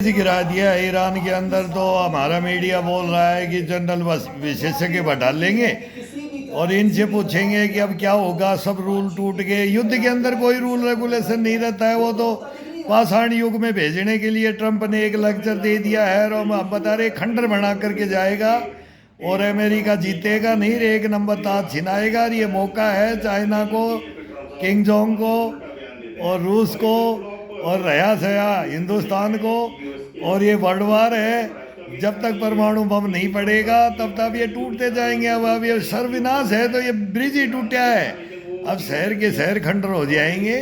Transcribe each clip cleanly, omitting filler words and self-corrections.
गिरा दिया है ईरान के अंदर। तो हमारा मीडिया बोल रहा है कि जनरल विशेषज्ञ बैठा लेंगे और इनसे पूछेंगे कि अब क्या होगा। सब रूल टूट गए। युद्ध के अंदर कोई रूल रेगुलेशन नहीं रहता है। वो तो पाषाण युग में भेजने के लिए ट्रंप ने एक लेक्चर दे दिया है और हम बता रहे खंडर बना करके जाएगा और अमेरिका जीतेगा नहीं, एक नंबर ताज छिनाएगा। और ये मौका है चाइना को, किंग जोंग को और रूस को और रया सया हिंदुस्तान को। और ये वर्ल्ड वार है। जब तक परमाणु बम नहीं पड़ेगा तब तक ये टूटते जाएंगे। अब ये सर्वविनाश है तो ये ब्रिज ही टूटा है। अब शहर के शहर खंडर हो जाएंगे।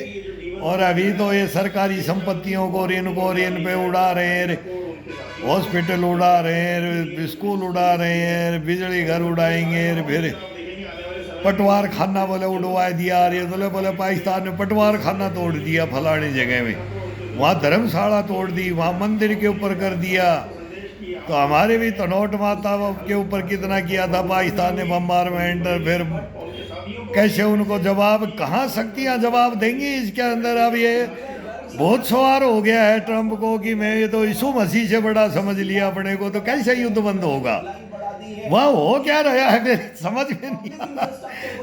और अभी तो ये सरकारी संपत्तियों को इन पे उड़ा रहे हैं, हॉस्पिटल उड़ा रहे हैं, स्कूल उड़ा रहे हैं, बिजली घर उड़ाएंगे। फिर पटवार खाना बोले उड़वा दिया। ये बोले बोले पाकिस्तान में पटवार खाना तोड़ दिया फलानी जगह में, वहाँ धर्मशाला तोड़ दी, वहाँ मंदिर के ऊपर कर दिया। तो हमारे भी तनोट माता के ऊपर कितना किया था पाकिस्तान ने बम्बारमेंट। फिर कैसे उनको जवाब, कहाँ शक्तियाँ जवाब देंगी इसके अंदर। अब ये बहुत सवार हो गया है ट्रंप को कि मैं ये तो यीशु मसीह से बड़ा समझ लिया अपने को। तो कैसे युद्ध बंद होगा? वह हो क्या रहा है मेरे समझ में नहीं आ रहा।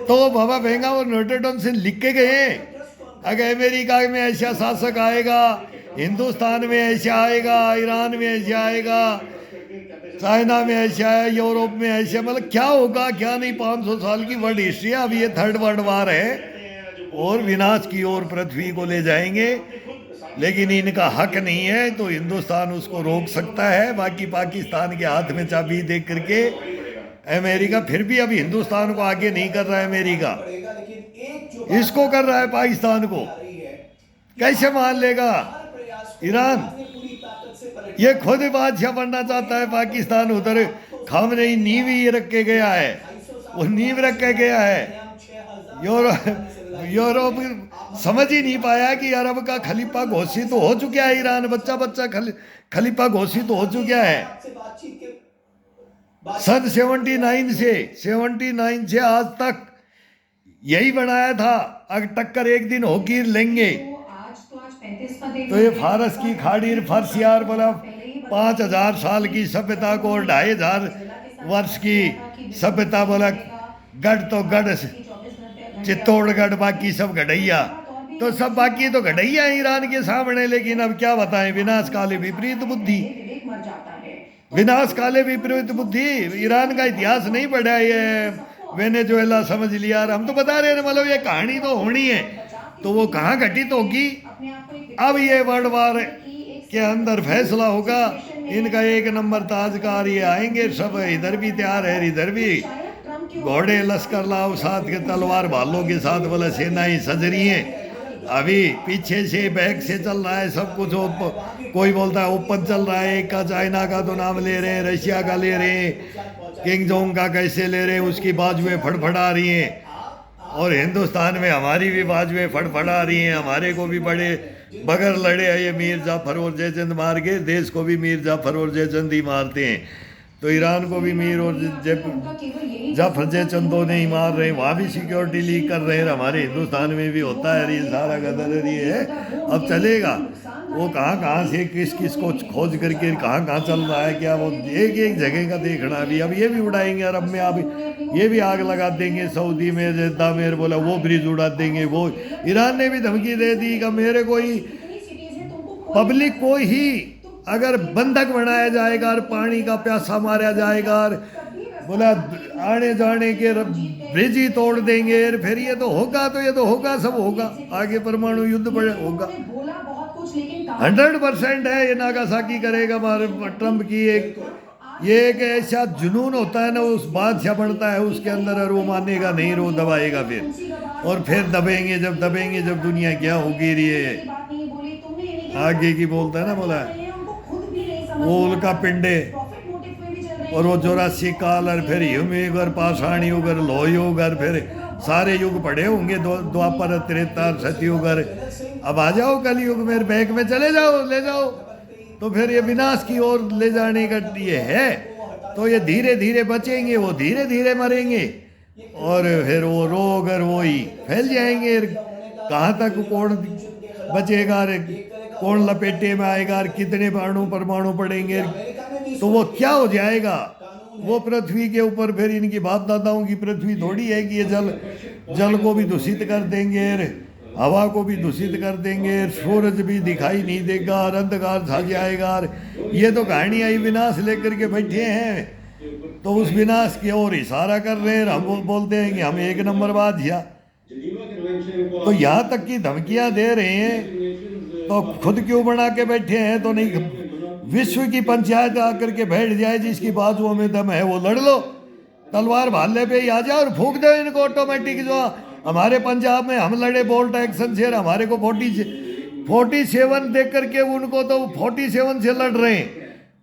तो बाबा बेंगा और नोटेडम से लिख के गए, अगर अमेरिका में ऐसा शासक आएगा, हिंदुस्तान में ऐसा आएगा, ईरान में ऐसा आएगा, चाइना में ऐसा है, यूरोप में ऐसा, मतलब क्या होगा क्या नहीं। 500 साल की वर्ल्ड हिस्ट्री है। अब ये थर्ड वर्ल्ड वार है और विनाश की ओर पृथ्वी को ले जाएंगे। लेकिन इनका हक नहीं है तो हिंदुस्तान उसको रोक सकता है। बाकी पाकिस्तान के हाथ में चाबी दे करके अमेरिका फिर भी अभी हिंदुस्तान को आगे नहीं कर रहा है। अमेरिका इसको कर रहा है पाकिस्तान को। कैसे मान लेगा ईरान? ये खुद बादशाह बनना चाहता है पाकिस्तान। उधर खामने ही नींव ही रख के गया है, वो नींव रख के गया है। यूरोप समझ ही नहीं पाया कि अरब का खलीफा घोषित तो हो चुका है ईरान। बच्चा बच्चा खलीफा घोषित तो हो चुका है। सन 79 से आज तक यही बनाया था। अगर टक्कर एक दिन होगी लेंगे। तो ये फारस की खाड़ी फर्श यार बोला 5000 साल की सभ्यता को 2500 वर्ष की सभ्यता बोला गढ़ तो गढ़ चित्तौड़गढ़, बाकी सब गढ़ैया। तो सब बाकी तो गढ़ैया ईरान के सामने। लेकिन अब क्या बताएं, विनाश काले विपरीत बुद्धि, विनाश काले विपरीत बुद्धि। ईरान का इतिहास नहीं पढ़ा ये वेनेजुएला समझ लिया। हम तो बता रहे हैं मतलब ये कहानी तो होनी है तो वो कहाँ घटित होगी। अब ये वर्ल्ड वार के अंदर फैसला होगा। इनका एक नंबर ताजकार ये आएंगे। सब इधर भी तैयार है, इधर भी घोड़े लश्कर लाओ साथ के, तलवार भालों के साथ बोला सेना ही सज रही है। अभी पीछे से बैक से चल रहा है सब कुछ। कोई बोलता है ओपन चल रहा है, एक का चाइना का तो नाम ले रहे हैं, रशिया का ले रहे हैं, किंग जोंग का कैसे ले रहे हैं, उसकी बाजुएं फड़फड़ा रही हैं। और हिंदुस्तान में हमारी भी बाजुएं फड़फड़ा रही हैं। हमारे को भी बड़े बगैर लड़े हैं ये मीर जाफर और जयचंद मार के, देश को भी मीर जाफर और जयचंद ही मारते हैं। तो ईरान को भी मीर और जाफर जयचंदों ने ही मार रहे हैं। वहाँ भी सिक्योरिटी लीक कर रहे हैं। हमारे हिंदुस्तान में भी होता है। ये सारा गदर ये है। अब चलेगा वो कहाँ कहाँ से किस किस को खोज करके कहाँ कहाँ चल रहा है क्या, वो एक एक जगह का देखना भी। अब ये भी उड़ाएंगे अरब में। अब ये भी आग लगा देंगे सऊदी में, जद्दा में बोला वो ब्रिज उड़ा देंगे। वो ईरान ने भी धमकी दे दी कि मेरे कोई पब्लिक को ही अगर बंधक बनाया जाएगा और पानी का प्यासा मारा जाएगा और बोला आने जाने के ब्रिज ही तोड़ देंगे। फिर ये तो होगा, तो ये तो होगा, सब होगा। आगे परमाणु युद्ध होगा 100% है। ये नागासाकी करेगा हमारे ट्रंप की। ये एक ऐसा जुनून होता है ना, उस बादशाह बनता है उसके अंदर और वो मानेगा नहीं, रो दबाएगा फिर। और फिर दबेंगे जब दुनिया क्या होगी। ये आगे की बोलता है ना, बोला वो उल्का पिंडे और वो 84 काल और फिर युग और पाषाण युग और लोह युग और फिर सारे युग पड़े होंगे। द्वापर, त्रेता, सतयुग। अब आ जाओ कलयुग मेरे बैग में चले जाओ, ले जाओ। तो फिर ये विनाश की ओर ले जाने का ये है। तो ये धीरे धीरे बचेंगे, वो धीरे धीरे मरेंगे और फिर वो रोग और वो ही फैल जाएंगे। कहाँ तक कौन बचेगा? कौन लपेटे में आएगा और कितने परमाणु पड़ेंगे, तो वो क्या हो जाएगा। वो पृथ्वी के ऊपर फिर इनकी बाप दादाओं की पृथ्वी थोड़ी है कि ये जल को भी दूषित कर देंगे, हवा को भी दूषित कर देंगे, सूरज भी दिखाई नहीं देगा और अंधकार छा जाएगा। ये तो कहानियाँ ही विनाश लेकर के बैठे हैं, तो उस विनाश की ओर इशारा कर रहे हैं। हम बोलते हैं कि हम एक नंबर बादशाह, तो यहाँ तक की धमकियाँ दे रहे हैं, तो खुद क्यों बना के बैठे हैं। तो नहीं, विश्व की पंचायत आकर के बैठ जाए, जिसकी बाजुओं में दम है वो लड़ लो, तलवार भाले पे ही आ जाओ और फूंक दो इनको ऑटोमेटिक। जो हमारे पंजाब में हम लड़े बोल्ट एक्शन से, हमारे को 47 देख करके उनको तो 47 से लड़ रहे हैं,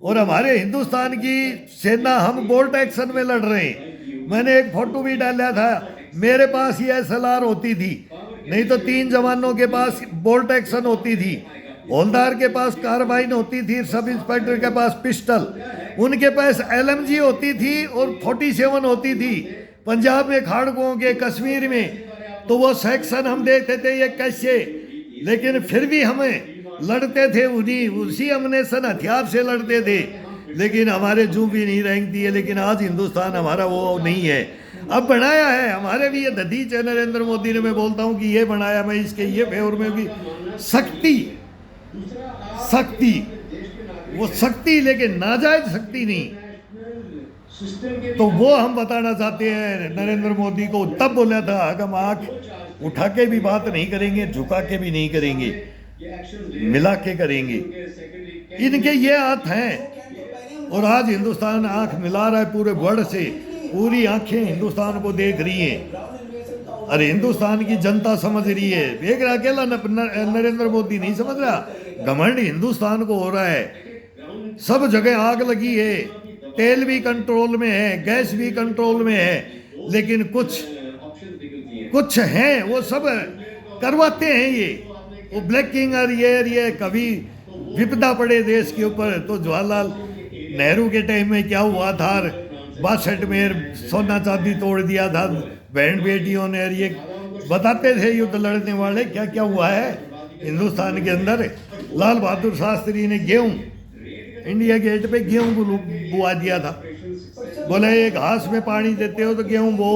और हमारे हिंदुस्तान की सेना हम बोल्ट एक्शन में लड़ रहे हैं। मैंने एक फोटो भी डाला था, मेरे पास ये SLR होती थी, नहीं तो 3 जवानों के पास बोल्ट एक्शन होती थी, हवलदार के पास कार्बाइन होती थी, सब इंस्पेक्टर के पास पिस्टल, उनके पास LMG होती थी और 47 होती थी। पंजाब में खाड़कुओं के, कश्मीर में तो वो सेक्शन हम देखते थे ये कैसे, लेकिन फिर भी हमें लड़ते थे उसी अमनेशन हथियार से लड़ते थे, लेकिन हमारे जू भी नहीं रेंगती है। लेकिन आज हिंदुस्तान हमारा वो नहीं है, अब बनाया है हमारे भी ये दधीच है नरेंद्र मोदी ने। मैं बोलता हूँ कि ये बनाया, मैं इसके ये फेवर में कि शक्ति वो शक्ति, लेकिन नाजायज शक्ति नहीं, तो वो हम बताना चाहते हैं नरेंद्र मोदी को। तब बोला था हम आंख उठा के भी बात नहीं करेंगे, झुका के भी नहीं करेंगे, मिला के करेंगे। इनके ये हाथ हैं, और आज हिंदुस्तान आंख मिला रहा है पूरे वर्ल्ड से, पूरी आंखें हिंदुस्तान को देख रही हैं, अरे हिंदुस्तान की जनता समझ रही है। एक अकेला नरेंद्र मोदी नहीं समझ रहा, घमंड हिंदुस्तान को हो रहा है। सब जगह आग लगी है, तेल भी कंट्रोल में है, गैस भी कंट्रोल में है, लेकिन कुछ हैं वो सब करवाते हैं ये, वो ब्लैकिंग और ये कभी विपदा पड़े देश के ऊपर। तो जवाहरलाल नेहरू के टाइम में क्या हुआ था, 62 में सोना चांदी तोड़ दिया था बहन बेटियों ने, ये बताते थे युद्ध लड़ने वाले क्या क्या हुआ है हिंदुस्तान के अंदर। लाल बहादुर शास्त्री ने गेहूं इंडिया गेट पे गेहूं बुआ दिया था, बोले एक घास में पानी देते हो तो गेहूं बो,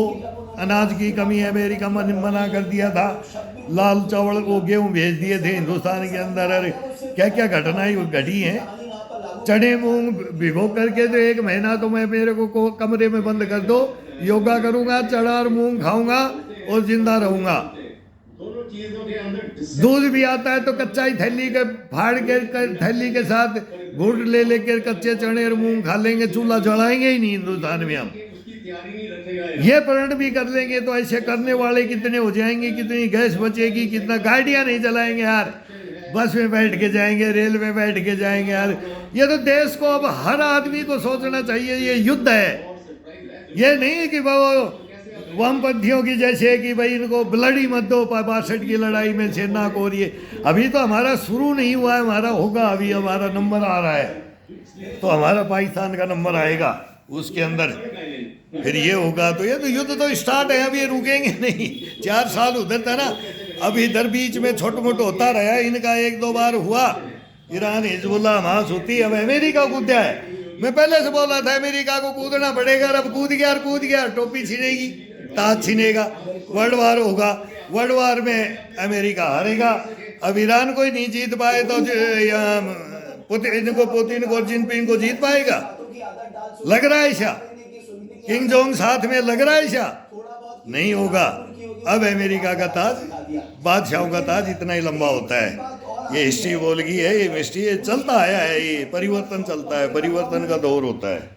अनाज की कमी है, अमेरिका में मना कर दिया था। लाल चावल वो गेहूं भेज दिए थे हिंदुस्तान के अंदर। अरे क्या क्या घटनाएं घटी हैं। चने मूंग भिगो करके तो 1 महीना तो मैं मेरे को कमरे में बंद कर दो, योगा करूंगा, चना और मूंग खाऊंगा और जिंदा रहूंगा। दूध भी आता है तो कच्चा ही थैली के फाड़ के थैली के साथ गुड़ ले लेकर कच्चे चने और मूंग खा लेंगे, चूल्हा जलाएंगे ही नहीं हिंदुस्तान में हम। ये प्रण भी कर लेंगे तो ऐसे करने वाले कितने हो जाएंगे, कितनी गैस बचेगी, कितना गाड़ियां नहीं चलाएंगे यार, बस में बैठ के जाएंगे, रेल में बैठ के जाएंगे यार। ये तो देश को अब हर आदमी को सोचना चाहिए, ये युद्ध है, ये नहीं कि वो वामपंथियों की जैसे कि भाई इनको ब्लडी मत दो 62 की लड़ाई में सेना को। और ये अभी तो हमारा शुरू नहीं हुआ है, हमारा होगा, अभी हमारा नंबर आ रहा है, तो हमारा पाकिस्तान का नंबर आएगा उसके अंदर, फिर ये होगा। तो ये तो युद्ध तो स्टार्ट है, अब ये रुकेंगे नहीं। 4 साल उधर था ना, अब इधर बीच में छोट मोट होता रहा, इनका 1-2 बार हुआ, ईरान हिजबुल्लाह हमास होती, अब अमेरिका कूदा है। मैं पहले से बोला था अमेरिका को कूदना पड़ेगा, अब कूद गया, टोपी छिनेगी, ताज छिनेगा, वर्ल्ड वार होगा, वर्ल्ड वार में अमेरिका हारेगा। अब ईरान को ही नहीं जीत पाए तो पुतिन को जिनपिंग को जीत पाएगा, लग रहा है ऐसा, किंग जोंग साथ में लग रहा है ऐसा, नहीं होगा। अब अमेरिका का ताज, बादशाहों का ताज इतना ही लंबा होता है। ये हिस्ट्री बोल गई है, ये हिस्ट्री चलता आया है, ये परिवर्तन चलता है, परिवर्तन का दौर होता है।